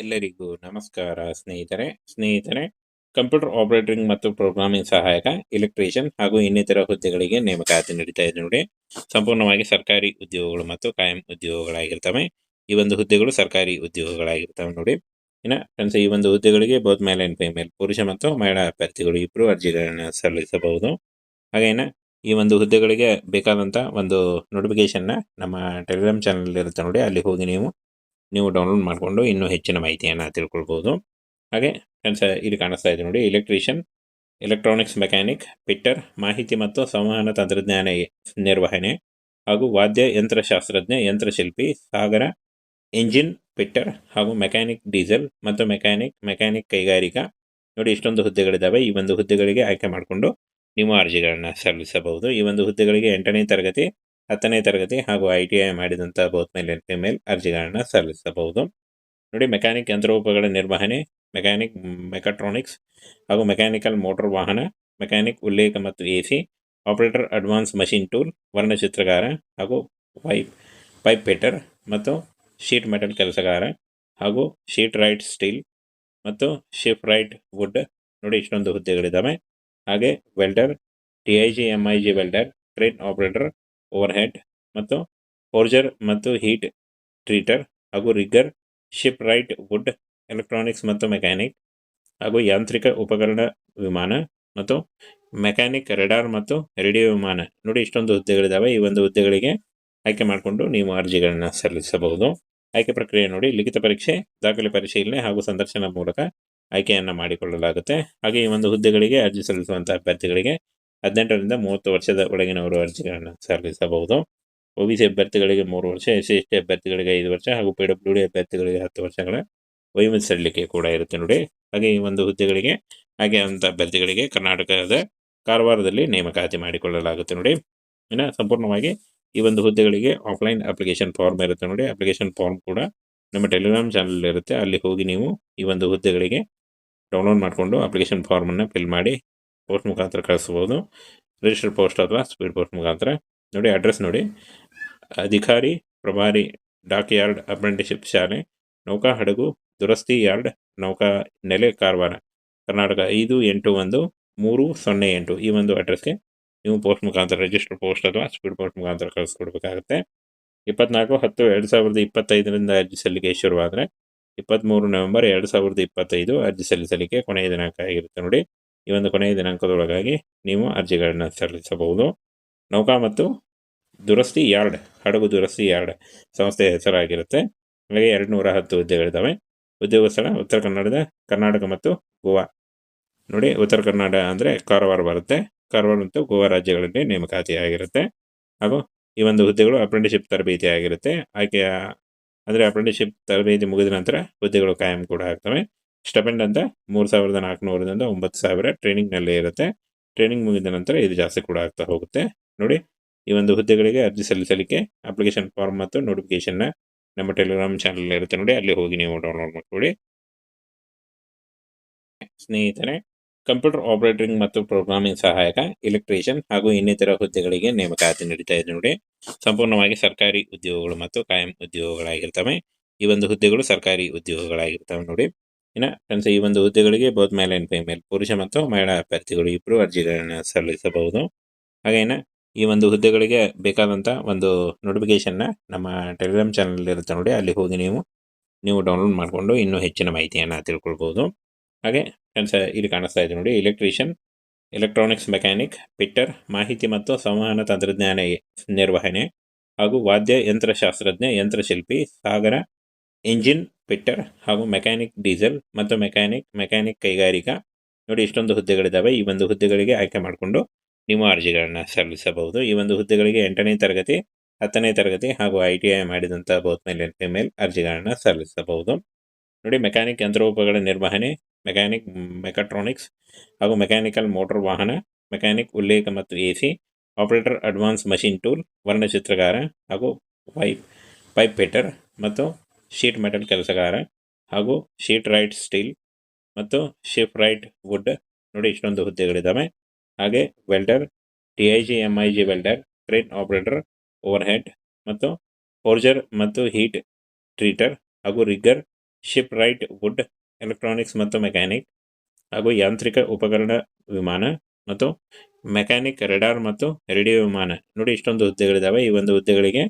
ಎಲ್ಲರಿಗೂ ನಮಸ್ಕಾರ ಸ್ನೇಹಿತರೆ ಕಂಪ್ಯೂಟರ್ ಆಪರೇಟಿಂಗ್ ಮತ್ತು ಪ್ರೋಗ್ರಾಮಿಂಗ್ ಸಹಾಯಕ ಎಲೆಕ್ಟ್ರಿಷಿಯನ್ ಹಾಗೂ ಇನ್ನಿತರ ಹುದ್ದೆಗಳಿಗೆ ನೇಮಕಾತಿ ನಡೀತಾ ಇದೆ ನೋಡಿ. ಸಂಪೂರ್ಣವಾಗಿ ಸರ್ಕಾರಿ ಉದ್ಯೋಗಗಳು ಮತ್ತು ಕಾಯಂ ಉದ್ಯೋಗಗಳಾಗಿರ್ತವೆ. ಈ ಒಂದು ಹುದ್ದೆಗಳು ಸರ್ಕಾರಿ ಉದ್ಯೋಗಗಳಾಗಿರ್ತವೆ ನೋಡಿ. ಇನ್ನು ಫ್ರೆಂಡ್ಸ್, ಈ ಒಂದು ಹುದ್ದೆಗಳಿಗೆ ಬೋತ್ ಮೇಲ್ ಅಂಡ್ ಫಿಮೇಲ್, ಪುರುಷ ಮತ್ತು ಮಹಿಳಾ ಅಭ್ಯರ್ಥಿಗಳು ಇಬ್ಬರು ಅರ್ಜಿಗಳನ್ನು ಸಲ್ಲಿಸಬಹುದು. ಹಾಗೇನ ಈ ಒಂದು ಹುದ್ದೆಗಳಿಗೆ ಬೇಕಾದಂಥ ಒಂದು ನೋಟಿಫಿಕೇಶನ್ನ ನಮ್ಮ ಟೆಲಿಗ್ರಾಮ್ ಚಾನಲ್ ಇರುತ್ತೆ ನೋಡಿ, ಅಲ್ಲಿ ಹೋಗಿ ನೀವು ಡೌನ್ಲೋಡ್ ಮಾಡಿಕೊಂಡು ಇನ್ನೂ ಹೆಚ್ಚಿನ ಮಾಹಿತಿಯನ್ನು ತಿಳ್ಕೊಳ್ಬೋದು. ಹಾಗೆ ಫ್ರೆಂಡ್ಸ್, ಇಲ್ಲಿ ಕಾಣಿಸ್ತಾ ಇದೆ ನೋಡಿ, ಎಲೆಕ್ಟ್ರಿಷಿಯನ್, ಎಲೆಕ್ಟ್ರಾನಿಕ್ಸ್ ಮೆಕ್ಯಾನಿಕ್, ಫಿಟ್ಟರ್, ಮಾಹಿತಿ ಮತ್ತು ಸಂವಹನ ತಂತ್ರಜ್ಞಾನ ನಿರ್ವಹಣೆ ಹಾಗೂ ವಾದ್ಯ ಯಂತ್ರಶಾಸ್ತ್ರಜ್ಞ, ಯಂತ್ರಶಿಲ್ಪಿ, ಸಾಗರ ಇಂಜಿನ್ ಫಿಟ್ಟರ್ ಹಾಗೂ ಮೆಕ್ಯಾನಿಕ್ ಡೀಸೆಲ್ ಮತ್ತು ಮೆಕ್ಯಾನಿಕ್ ಕೈಗಾರಿಕಾ ನೋಡಿ, ಇಷ್ಟೊಂದು ಹುದ್ದೆಗಳಿದ್ದಾವೆ. ಈ ಒಂದು ಹುದ್ದೆಗಳಿಗೆ ಆಯ್ಕೆ ಮಾಡಿಕೊಂಡು ನೀವು ಅರ್ಜಿಗಳನ್ನು ಸಲ್ಲಿಸಬಹುದು. ಈ ಒಂದು ಹುದ್ದೆಗಳಿಗೆ 8ನೇ ತರಗತಿ, 10ನೇ ತರಗತಿ ಹಾಗೂ ITI ಮಾಡಿದಂಥ ಬೋತ್ ಮೇಲ್ ಅಂಡ್ ಫಿಮೇಲ್ ಅರ್ಜಿಗಳನ್ನು ಸಲ್ಲಿಸಬಹುದು ನೋಡಿ. ಮೆಕ್ಯಾನಿಕ್ ಯಂತ್ರೋಪಕರಣ ನಿರ್ವಹಣೆ, ಮೆಕಾಟ್ರಾನಿಕ್ಸ್ ಹಾಗೂ ಮೆಕ್ಯಾನಿಕಲ್ ಮೋಟರ್ ವಾಹನ, ಮೆಕ್ಯಾನಿಕ್ ಉಲ್ಲೇಖ ಮತ್ತು AC, operator advance machine tool, ವರ್ಣಚಿತ್ರಗಾರ ಹಾಗೂ ಪೈಪ್ ಫಿಟ್ಟರ್ ಮತ್ತು ಶೀಟ್ ಮೆಟಲ್ ಕೆಲಸಗಾರ ಹಾಗೂ ಶೀಟ್ ರೈಟ್ ಸ್ಟೀಲ್ ಮತ್ತು ಶಿಫ್ಟ್ ರೈಟ್ ವುಡ್ ನೋಡಿ, ಇಷ್ಟೊಂದು ಹುದ್ದೆಗಳಿದ್ದಾವೆ. ಹಾಗೆ welder, TIG MIG welder, crane operator, over head ಮತ್ತು ಫೋರ್ಜರ್ ಮತ್ತು ಹೀಟ್ ಟ್ರೀಟರ್ ಹಾಗೂ rigger, shipwright wood, electronics ಮತ್ತು ಮೆಕ್ಯಾನಿಕ್ ಹಾಗೂ ಯಾಂತ್ರಿಕ ಉಪಕರಣ ವಿಮಾನ ಮತ್ತು ಮೆಕ್ಯಾನಿಕ್ ರೆಡಾರ್ ಮತ್ತು ರೇಡಿಯೋ ವಿಮಾನ ನೋಡಿ, ಇಷ್ಟೊಂದು ಹುದ್ದೆಗಳಿದ್ದಾವೆ. ಈ ಒಂದು ಹುದ್ದೆಗಳಿಗೆ ಆಯ್ಕೆ ಮಾಡಿಕೊಂಡು ನೀವು ಅರ್ಜಿಗಳನ್ನು ಸಲ್ಲಿಸಬಹುದು. ಆಯ್ಕೆ ಪ್ರಕ್ರಿಯೆ ನೋಡಿ, ಲಿಖಿತ ಪರೀಕ್ಷೆ, ದಾಖಲೆ ಪರಿಶೀಲನೆ ಹಾಗೂ ಸಂದರ್ಶನ ಮೂಲಕ ಆಯ್ಕೆಯನ್ನು ಮಾಡಿಕೊಳ್ಳಲಾಗುತ್ತೆ. ಹಾಗೆ ಈ ಒಂದು ಹುದ್ದೆಗಳಿಗೆ ಅರ್ಜಿ ಸಲ್ಲಿಸುವಂಥ ಅಭ್ಯರ್ಥಿಗಳಿಗೆ 18ರಿಂದ 30 ವರ್ಷದ ಒಳಗಿನವರು ಅರ್ಜಿಗಳನ್ನು ಸಲ್ಲಿಸಬಹುದು. OBC ಅಭ್ಯರ್ಥಿಗಳಿಗೆ 3 ವರ್ಷ, SC/ST ಅಭ್ಯರ್ಥಿಗಳಿಗೆ 5 ವರ್ಷ ಹಾಗೂ PWD ಅಭ್ಯರ್ಥಿಗಳಿಗೆ 10 ವರ್ಷಗಳ ವಯೋಮಿತಿ ಸಡಿಲಿಕೆ ಕೂಡ ಇರುತ್ತೆ ನೋಡಿ. ಹಾಗೆ ಈ ಒಂದು ಹುದ್ದೆಗಳಿಗೆ ಆಯ್ಕೆಯಾದಂಥ ಅಭ್ಯರ್ಥಿಗಳಿಗೆ ಕರ್ನಾಟಕದ ಕಾರವಾರದಲ್ಲಿ ನೇಮಕಾತಿ ಮಾಡಿಕೊಳ್ಳಲಾಗುತ್ತೆ ನೋಡಿ. ಇನ್ನು ಸಂಪೂರ್ಣವಾಗಿ ಈ ಒಂದು ಹುದ್ದೆಗಳಿಗೆ ಆಫ್ಲೈನ್ ಅಪ್ಲಿಕೇಶನ್ ಫಾರ್ಮ್ ಇರುತ್ತೆ ನೋಡಿ. ಅಪ್ಲಿಕೇಶನ್ ಫಾರ್ಮ್ ಕೂಡ ನಮ್ಮ ಟೆಲಿಗ್ರಾಮ್ ಚಾನಲ್ ಇರುತ್ತೆ, ಅಲ್ಲಿ ಹೋಗಿ ನೀವು ಈ ಒಂದು ಹುದ್ದೆಗಳಿಗೆ ಡೌನ್ಲೋಡ್ ಮಾಡಿಕೊಂಡು ಅಪ್ಲಿಕೇಶನ್ ಫಾರ್ಮನ್ನು ಫಿಲ್ ಮಾಡಿ ಪೋಸ್ಟ್ ಮುಖಾಂತರ ಕಳಿಸ್ಬೋದು. ರಿಜಿಸ್ಟರ್ ಪೋಸ್ಟ್ ಅಥವಾ ಸ್ಪೀಡ್ ಪೋಸ್ಟ್ ಮುಖಾಂತರ ನೋಡಿ. ಅಡ್ರೆಸ್ ನೋಡಿ, ಅಧಿಕಾರಿ ಪ್ರಭಾರಿ, ಡಾಕ್ ಯಾರ್ಡ್, ಅಪ್ರೆಂಟಿಸ್ಶಿಪ್ ಶಾಲೆ, ನೌಕಾ ಹಡಗು ದುರಸ್ತಿ ಯಾರ್ಡ್, ನೌಕಾ ನೆಲೆ, ಕಾರವಾರ, ಕರ್ನಾಟಕ 581308 ಈ ಒಂದು ಅಡ್ರೆಸ್ಗೆ ನೀವು ಪೋಸ್ಟ್ ಮುಖಾಂತರ ರಿಜಿಸ್ಟರ್ ಪೋಸ್ಟ್ ಅಥವಾ ಸ್ಪೀಡ್ ಪೋಸ್ಟ್ ಮುಖಾಂತರ ಕಳಿಸ್ಕೊಡ್ಬೇಕಾಗುತ್ತೆ. 24/10/2025 ಅರ್ಜಿ ಸಲ್ಲಿಕೆ ಶುರುವಾದರೆ 23 ನವೆಂಬರ್ 2025 ಅರ್ಜಿ ಸಲ್ಲಿಸಲಿಕ್ಕೆ ಕೊನೆಯ ದಿನಾಂಕ ಆಗಿರುತ್ತೆ ನೋಡಿ. ಈ ಒಂದು ಕೊನೆಯ ದಿನಾಂಕದೊಳಗಾಗಿ ನೀವು ಅರ್ಜಿಗಳನ್ನು ಸಲ್ಲಿಸಬಹುದು. ನೌಕಾ ಮತ್ತು ದುರಸ್ತಿ ಯಾರ್ಡ್, ಹಡಗು ದುರಸ್ತಿ ಯಾರ್ಡ್ ಸಂಸ್ಥೆಯ ಹೆಸರಾಗಿರುತ್ತೆ. ಹಾಗೆ 210 ಹುದ್ದೆಗಳಿದ್ದಾವೆ. ಉದ್ಯೋಗ ಸ್ಥಳ ಉತ್ತರ ಕರ್ನಾಟಕ ಮತ್ತು ಗೋವಾ ನೋಡಿ. ಉತ್ತರ ಕನ್ನಡ ಅಂದರೆ ಕಾರವಾರ ಬರುತ್ತೆ. ಕಾರವಾರ ಮತ್ತು ಗೋವಾ ರಾಜ್ಯಗಳಲ್ಲಿ ನೇಮಕಾತಿ ಆಗಿರುತ್ತೆ. ಹಾಗೂ ಈ ಒಂದು ಹುದ್ದೆಗಳು ಅಪ್ರೆಂಟಿಸ್ಶಿಪ್ ತರಬೇತಿ ಆಗಿರುತ್ತೆ. ಆಯ್ಕೆಯ ಅಂದರೆ ಅಪ್ರೆಂಟಿಸ್ಶಿಪ್ ತರಬೇತಿ ಮುಗಿದ ನಂತರ ಹುದ್ದೆಗಳು ಕಾಯಂ ಕೂಡ ಆಗ್ತವೆ. ಸ್ಟೆಪೆಂಡ್ ಅಂತ 3,400ರಿಂದ 9,000 ಟ್ರೈನಿಂಗ್ನಲ್ಲೇ ಇರುತ್ತೆ. ಟ್ರೈನಿಂಗ್ ಮುಗಿದ ನಂತರ ಇದು ಜಾಸ್ತಿ ಕೂಡ ಆಗ್ತಾ ಹೋಗುತ್ತೆ ನೋಡಿ. ಈ ಒಂದು ಹುದ್ದೆಗಳಿಗೆ ಅರ್ಜಿ ಸಲ್ಲಿಸಲಿಕ್ಕೆ ಅಪ್ಲಿಕೇಶನ್ ಫಾರ್ಮ್ ಮತ್ತು ನೋಟಿಫಿಕೇಶನ್ನ ನಮ್ಮ ಟೆಲಿಗ್ರಾಮ್ ಚಾನಲ್ ಇರುತ್ತೆ ನೋಡಿ, ಅಲ್ಲಿ ಹೋಗಿ ನೀವು ಡೌನ್ಲೋಡ್ ಮಾಡ್ಕೊಳ್ಳಿ. ಸ್ನೇಹಿತರೆ, ಕಂಪ್ಯೂಟರ್ ಆಪರೇಟಿಂಗ್ ಮತ್ತು ಪ್ರೋಗ್ರಾಮಿಂಗ್ ಸಹಾಯಕ ಎಲೆಕ್ಟ್ರಿಷಿಯನ್ ಹಾಗೂ ಇನ್ನಿತರ ಹುದ್ದೆಗಳಿಗೆ ನೇಮಕಾತಿ ನಡೀತಾ ಇದೆ ನೋಡಿ. ಸಂಪೂರ್ಣವಾಗಿ ಸರ್ಕಾರಿ ಉದ್ಯೋಗಗಳು ಮತ್ತು ಕಾಯಂ ಉದ್ಯೋಗಗಳಾಗಿರ್ತವೆ. ಈ ಒಂದು ಹುದ್ದೆಗಳು ಸರ್ಕಾರಿ ಉದ್ಯೋಗಗಳಾಗಿರ್ತವೆ ನೋಡಿ. ಇನ್ನು ಫ್ರೆಂಡ್ಸ್, ಈ ಒಂದು ಹುದ್ದೆಗಳಿಗೆ ಬೋತ್ ಮೇಲ್ ಅಂಡ್ ಫಿಮೇಲ್, ಪುರುಷ ಮತ್ತು ಮಹಿಳಾ ಅಭ್ಯರ್ಥಿಗಳು ಇಬ್ಬರು ಅರ್ಜಿಗಳನ್ನು ಸಲ್ಲಿಸಬಹುದು. ಹಾಗೇನ ಈ ಒಂದು ಹುದ್ದೆಗಳಿಗೆ ಬೇಕಾದಂಥ ಒಂದು ನೋಟಿಫಿಕೇಶನ್ನ ನಮ್ಮ ಟೆಲಿಗ್ರಾಮ್ ಚಾನಲ್ ಇರುತ್ತೆ ನೋಡಿ, ಅಲ್ಲಿ ಹೋಗಿ ನೀವು ಡೌನ್ಲೋಡ್ ಮಾಡಿಕೊಂಡು ಇನ್ನೂ ಹೆಚ್ಚಿನ ಮಾಹಿತಿಯನ್ನು ತಿಳ್ಕೊಳ್ಬೋದು. ಹಾಗೆ ಫ್ರೆಂಡ್ಸ್, ಇಲ್ಲಿ ಕಾಣಿಸ್ತಾ ಇದೆ ನೋಡಿ, ಎಲೆಕ್ಟ್ರಿಷಿಯನ್, ಎಲೆಕ್ಟ್ರಾನಿಕ್ಸ್ ಮೆಕ್ಯಾನಿಕ್, ಫಿಟ್ಟರ್, ಮಾಹಿತಿ ಮತ್ತು ಸಂವಹನ ತಂತ್ರಜ್ಞಾನ ನಿರ್ವಹಣೆ ಹಾಗೂ ವಾದ್ಯ ಯಂತ್ರಶಾಸ್ತ್ರಜ್ಞ, ಯಂತ್ರಶಿಲ್ಪಿ, ಸಾಗರ ಇಂಜಿನ್ ಫಿಟ್ಟರ್ ಹಾಗೂ ಮೆಕ್ಯಾನಿಕ್ ಡೀಸೆಲ್ ಮತ್ತು ಮೆಕ್ಯಾನಿಕ್ ಕೈಗಾರಿಕಾ ನೋಡಿ, ಇಷ್ಟೊಂದು ಹುದ್ದೆಗಳಿದ್ದಾವೆ. ಈ ಒಂದು ಹುದ್ದೆಗಳಿಗೆ ಆಯ್ಕೆ ಮಾಡಿಕೊಂಡು ನೀವು ಅರ್ಜಿಗಳನ್ನು ಸಲ್ಲಿಸಬಹುದು. ಈ ಒಂದು ಹುದ್ದೆಗಳಿಗೆ 8ನೇ ತರಗತಿ, 10ನೇ ತರಗತಿ ಹಾಗೂ ITI ಮಾಡಿದಂಥ ಬೋತ್ ಮೇಲ್ ಅಂಡ್ ಫಿಮೇಲ್ ಅರ್ಜಿಗಳನ್ನು ಸಲ್ಲಿಸಬಹುದು ನೋಡಿ. ಮೆಕ್ಯಾನಿಕ್ ಯಂತ್ರೋಪಕರಣ ನಿರ್ವಹಣೆ, ಮೆಕಾಟ್ರಾನಿಕ್ಸ್ ಹಾಗೂ ಮೆಕ್ಯಾನಿಕಲ್ ಮೋಟರ್ ವಾಹನ, ಮೆಕ್ಯಾನಿಕ್ ಉಲ್ಲೇಖ ಮತ್ತು AC, operator advance machine tool, ವರ್ಣಚಿತ್ರಗಾರ ಹಾಗೂ ಪೈಪ್ ಫಿಟ್ಟರ್ ಮತ್ತು ಶೀಟ್ ಮೆಟಲ್ ಕೆಲಸಗಾರ ಹಾಗೂ ಶೀಟ್ ರೈಟ್ ಸ್ಟೀಲ್ ಮತ್ತು ಶಿಫ್ಟ್ ರೈಟ್ ವುಡ್ ನೋಡಿ, ಇಷ್ಟೊಂದು ಹುದ್ದೆಗಳಿದ್ದಾವೆ. ಹಾಗೆ welder, TIG MIG welder, crane operator, over head ಮತ್ತು ಫೋರ್ಜರ್ ಮತ್ತು ಹೀಟ್ ಟ್ರೀಟರ್ ಹಾಗೂ rigger, shipwright wood, electronics ಮತ್ತು ಮೆಕ್ಯಾನಿಕ್ ಹಾಗೂ ಯಾಂತ್ರಿಕ ಉಪಕರಣ ವಿಮಾನ ಮತ್ತು ಮೆಕ್ಯಾನಿಕ್ ರೆಡಾರ್ ಮತ್ತು ರೇಡಿಯೋ ವಿಮಾನ. ನೋಡಿ ಇಷ್ಟೊಂದು ಹುದ್ದೆಗಳಿದ್ದಾವೆ. ಈ ಒಂದು ಹುದ್ದೆಗಳಿಗೆ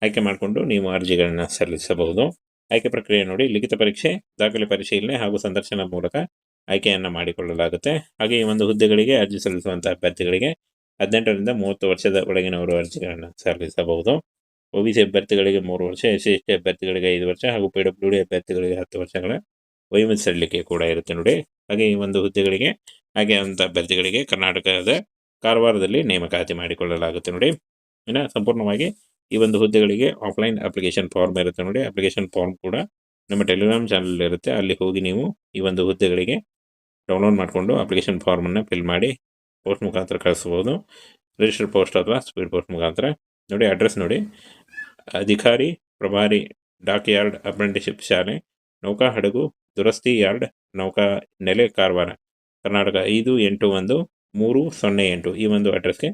ಆಯ್ಕೆ ಮಾಡಿಕೊಂಡು ನೀವು ಅರ್ಜಿಗಳನ್ನು ಸಲ್ಲಿಸಬಹುದು. ಆಯ್ಕೆ ಪ್ರಕ್ರಿಯೆ ನೋಡಿ, ಲಿಖಿತ ಪರೀಕ್ಷೆ, ದಾಖಲೆ ಪರಿಶೀಲನೆ ಹಾಗೂ ಸಂದರ್ಶನ ಮೂಲಕ ಆಯ್ಕೆಯನ್ನು ಮಾಡಿಕೊಳ್ಳಲಾಗುತ್ತೆ. ಹಾಗೆ ಈ ಒಂದು ಹುದ್ದೆಗಳಿಗೆ ಅರ್ಜಿ ಸಲ್ಲಿಸುವಂತಹ ಅಭ್ಯರ್ಥಿಗಳಿಗೆ 18ರಿಂದ 30 ವರ್ಷದ ಒಳಗಿನವರು ಅರ್ಜಿಗಳನ್ನು ಸಲ್ಲಿಸಬಹುದು. OBC ಅಭ್ಯರ್ಥಿಗಳಿಗೆ 3 ವರ್ಷ, SC/ST ಅಭ್ಯರ್ಥಿಗಳಿಗೆ 5 ವರ್ಷ ಹಾಗೂ PWD ಅಭ್ಯರ್ಥಿಗಳಿಗೆ 10 ವರ್ಷಗಳ ವಯೋಮಿತಿ ಸಡಿಲಿಕೆ ಕೂಡ ಇರುತ್ತೆ ನೋಡಿ. ಹಾಗೆ ಈ ಒಂದು ಹುದ್ದೆಗಳಿಗೆ ಅಂತ ಅಭ್ಯರ್ಥಿಗಳಿಗೆ ಕರ್ನಾಟಕದ ಕಾರವಾರದಲ್ಲಿ ನೇಮಕಾತಿ ಮಾಡಿಕೊಳ್ಳಲಾಗುತ್ತೆ ನೋಡಿ. ಇನ್ನು ಸಂಪೂರ್ಣವಾಗಿ ಈ ಒಂದು ಹುದ್ದೆಗಳಿಗೆ ಆಫ್ಲೈನ್ ಅಪ್ಲಿಕೇಶನ್ ಫಾರ್ಮ್ ಇರುತ್ತೆ ನೋಡಿ. ಅಪ್ಲಿಕೇಶನ್ ಫಾರ್ಮ್ ಕೂಡ ನಮ್ಮ ಟೆಲಿಗ್ರಾಮ್ ಚಾನಲ್ ಇರುತ್ತೆ. ಅಲ್ಲಿ ಹೋಗಿ ನೀವು ಈ ಒಂದು ಹುದ್ದೆಗಳಿಗೆ ಡೌನ್ಲೋಡ್ ಮಾಡಿಕೊಂಡು ಅಪ್ಲಿಕೇಶನ್ ಫಾರ್ಮನ್ನು ಫಿಲ್ ಮಾಡಿ ಪೋಸ್ಟ್ ಮುಖಾಂತರ ಕಳಿಸ್ಬೋದು. ರಿಜಿಸ್ಟರ್ ಪೋಸ್ಟ್ ಅಥವಾ ಸ್ಪೀಡ್ ಪೋಸ್ಟ್ ಮುಖಾಂತರ. ನೋಡಿ ಅಡ್ರೆಸ್ ನೋಡಿ, ಅಧಿಕಾರಿ ಪ್ರಭಾರಿ ಡಾಕ್ ಯಾರ್ಡ್ ಅಪ್ರೆಂಟಿಸ್ಶಿಪ್ ಶಾಲೆ, ನೌಕಾ ಹಡಗು ದುರಸ್ತಿ ಯಾರ್ಡ್, ನೌಕಾ ನೆಲೆ, ಕಾರವಾರ, ಕರ್ನಾಟಕ 581308. ಈ ಒಂದು ಅಡ್ರೆಸ್ಗೆ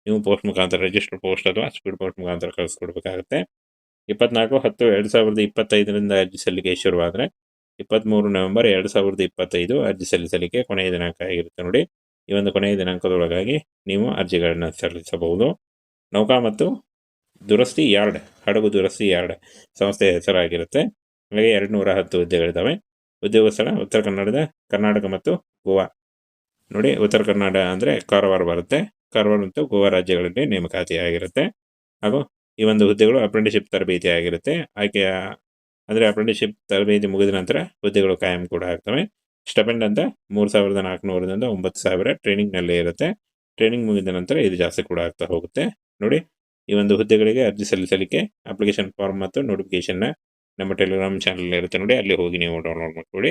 ನೀವು ಪೋಸ್ಟ್ ಮುಖಾಂತರ ರಿಜಿಸ್ಟರ್ ಪೋಸ್ಟ್ ಅಥವಾ ಸ್ಪೀಡ್ ಪೋಸ್ಟ್ ಮುಖಾಂತರ ಕಳಿಸ್ಕೊಡ್ಬೇಕಾಗುತ್ತೆ. 24/10/2025 ಅರ್ಜಿ ಸಲ್ಲಿಕೆ ಶುರುವಾದರೆ 23 ನವೆಂಬರ್ 2025 ಅರ್ಜಿ ಸಲ್ಲಿಸಲಿಕ್ಕೆ ಕೊನೆಯ ದಿನಾಂಕ ಆಗಿರುತ್ತೆ ನೋಡಿ. ಈ ಒಂದು ಕೊನೆಯ ದಿನಾಂಕದೊಳಗಾಗಿ ನೀವು ಅರ್ಜಿಗಳನ್ನು ಸಲ್ಲಿಸಬಹುದು. ನೌಕಾ ಮತ್ತು ದುರಸ್ತಿ ಯಾರ್ಡ್, ಹಡಗು ದುರಸ್ತಿ ಯಾರ್ಡ್ ಸಂಸ್ಥೆಯ ಹೆಸರಾಗಿರುತ್ತೆ. ಹಾಗೆ 210 ಹುದ್ದೆಗಳಿದ್ದಾವೆ. ಉದ್ಯೋಗ ಸ್ಥಳ ಉತ್ತರ ಕನ್ನಡದ ಕರ್ನಾಟಕ ಮತ್ತು ಗೋವಾ. ನೋಡಿ, ಉತ್ತರ ಕನ್ನಡ ಅಂದರೆ ಕಾರವಾರ ಬರುತ್ತೆ. ಕಾರವಾರ ಮತ್ತು ಗೋವಾ ರಾಜ್ಯಗಳಲ್ಲಿ ನೇಮಕಾತಿ ಆಗಿರುತ್ತೆ. ಹಾಗೂ ಈ ಒಂದು ಹುದ್ದೆಗಳು ಅಪ್ರೆಂಟಿಸ್ಶಿಪ್ ತರಬೇತಿ ಆಗಿರುತ್ತೆ. ಆಯ್ಕೆಯ ಅಂದರೆ ಅಪ್ರೆಂಟಿಸ್ಶಿಪ್ ತರಬೇತಿ ಮುಗಿದ ನಂತರ ಹುದ್ದೆಗಳು ಕಾಯಂ ಕೂಡ ಆಗ್ತವೆ. ಸ್ಟೆಪೆಂಡ್ ಅಂತ 3,400ದಿಂದ 9,000 ಟ್ರೈನಿಂಗ್ನಲ್ಲೇ ಇರುತ್ತೆ. ಟ್ರೈನಿಂಗ್ ಮುಗಿದ ನಂತರ ಇದು ಜಾಸ್ತಿ ಕೂಡ ಆಗ್ತಾ ಹೋಗುತ್ತೆ ನೋಡಿ. ಈ ಒಂದು ಹುದ್ದೆಗಳಿಗೆ ಅರ್ಜಿ ಸಲ್ಲಿಸಲಿಕ್ಕೆ ಅಪ್ಲಿಕೇಶನ್ ಫಾರ್ಮ್ ಮತ್ತು ನೋಟಿಫಿಕೇಶನ್ನ ನಮ್ಮ ಟೆಲಿಗ್ರಾಮ್ ಚಾನಲ್ ಇರುತ್ತೆ ನೋಡಿ. ಅಲ್ಲಿ ಹೋಗಿ ನೀವು ಡೌನ್ಲೋಡ್ ಮಾಡ್ಕೊಳ್ಳಿ.